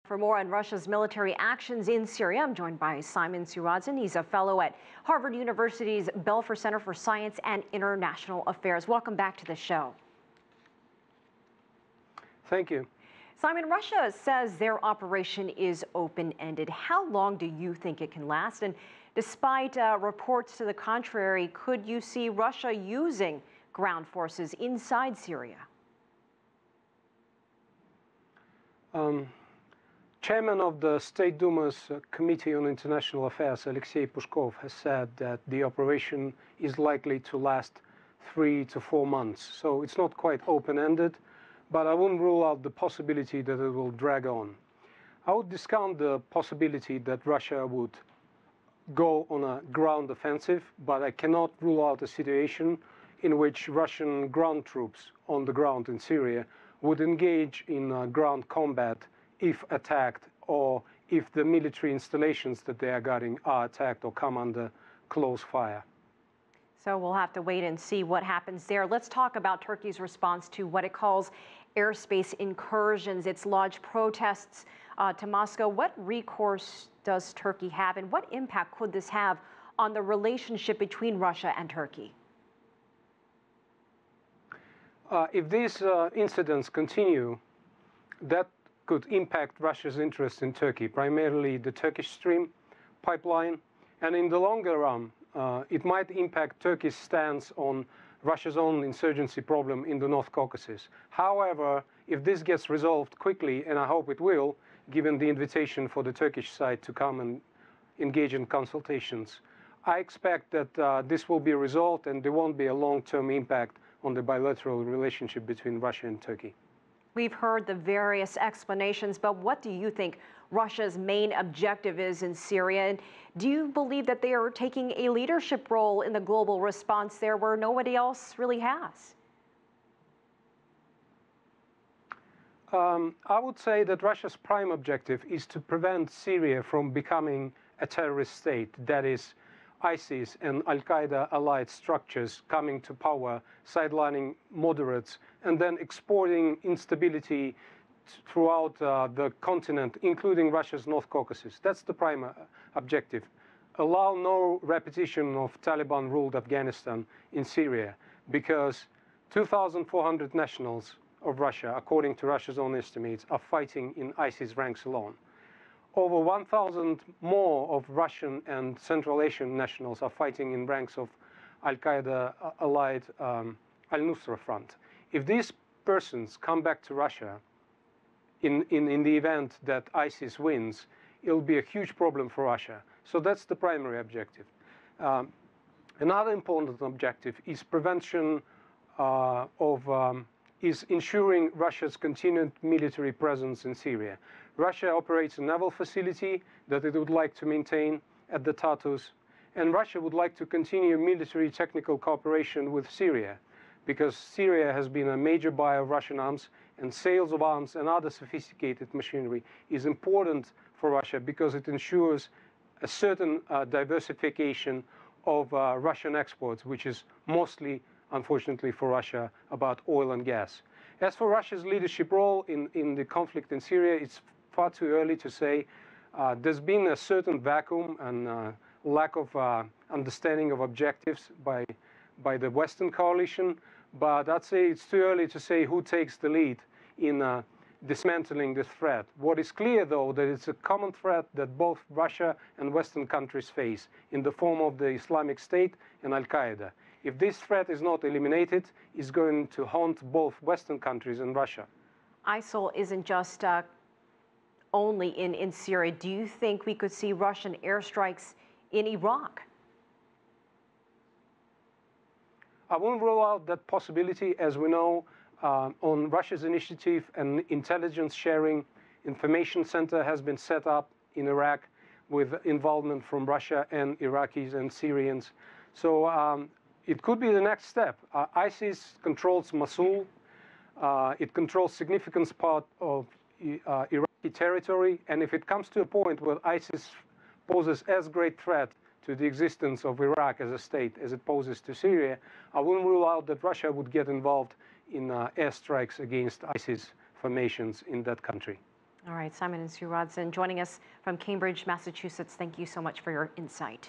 For more on Russia's military actions in Syria, I'm joined by Saradzhyan. He's a fellow at Harvard University's Belfer Center for Science and International Affairs. Welcome back to the show. Thank you. Simon, Russia says their operation is open-ended. How long do you think it can last? And despite reports to the contrary, could you see Russia using ground forces inside Syria? Chairman of the State Duma's Committee on International Affairs, Alexei Pushkov, has said that the operation is likely to last 3 to 4 months. So it's not quite open-ended, but I wouldn't rule out the possibility that it will drag on. I would discount the possibility that Russia would go on a ground offensive, but I cannot rule out a situation in which Russian ground troops on the ground in Syria would engage in ground combat if attacked, or if the military installations that they are guarding are attacked or come under close fire. So we'll have to wait and see what happens there. Let's talk about Turkey's response to what it calls airspace incursions, its lodged protests to Moscow. What recourse does Turkey have, and what impact could this have on the relationship between Russia and Turkey? If these incidents continue, that could impact Russia's interest in Turkey, primarily the Turkish Stream pipeline. And in the longer run, it might impact Turkey's stance on Russia's own insurgency problem in the North Caucasus. However, if this gets resolved quickly, and I hope it will, given the invitation for the Turkish side to come and engage in consultations, I expect that this will be resolved and there won't be a long-term impact on the bilateral relationship between Russia and Turkey. We've heard the various explanations, but what do you think Russia's main objective is in Syria? And do you believe that they are taking a leadership role in the global response there where nobody else really has? I would say that Russia's prime objective is to prevent Syria from becoming a terrorist state, that is, ISIS and Al-Qaeda allied structures coming to power, sidelining moderates, and then exporting instability throughout the continent, including Russia's North Caucasus. That's the prime objective. Allow no repetition of Taliban-ruled Afghanistan in Syria, because 2,400 nationals of Russia, according to Russia's own estimates, are fighting in ISIS ranks alone. Over 1,000 more of Russian and Central Asian nationals are fighting in ranks of Al-Qaeda allied Al-Nusra Front. If these persons come back to Russia in the event that ISIS wins, it'll be a huge problem for Russia. So that's the primary objective. Another important objective is prevention is ensuring Russia's continued military presence in Syria. Russia operates a naval facility that it would like to maintain at the Tartus, and Russia would like to continue military technical cooperation with Syria, because Syria has been a major buyer of Russian arms, and sales of arms and other sophisticated machinery is important for Russia because it ensures a certain diversification of Russian exports, which is mostly, unfortunately for Russia, about oil and gas. As for Russia's leadership role in the conflict in Syria, it's far too early to say. There's been a certain vacuum and lack of understanding of objectives by the Western coalition, but I'd say it's too early to say who takes the lead in dismantling this threat. What is clear, though, that it's a common threat that both Russia and Western countries face in the form of the Islamic State and Al-Qaeda. If this threat is not eliminated, it's going to haunt both Western countries and Russia. ISIL isn't just only in Syria. Do you think we could see Russian airstrikes in Iraq? I won't rule out that possibility. As we know, on Russia's initiative, an intelligence sharing information center has been set up in Iraq with involvement from Russia and Iraqis and Syrians. So it could be the next step. ISIS controls Mosul. It controls significant part of Iraqi territory. And if it comes to a point where ISIS poses as great threat to the existence of Iraq as a state as it poses to Syria, I wouldn't rule out that Russia would get involved in airstrikes against ISIS formations in that country. All right, Simon and Saradzhyan joining us from Cambridge, Massachusetts. Thank you so much for your insight.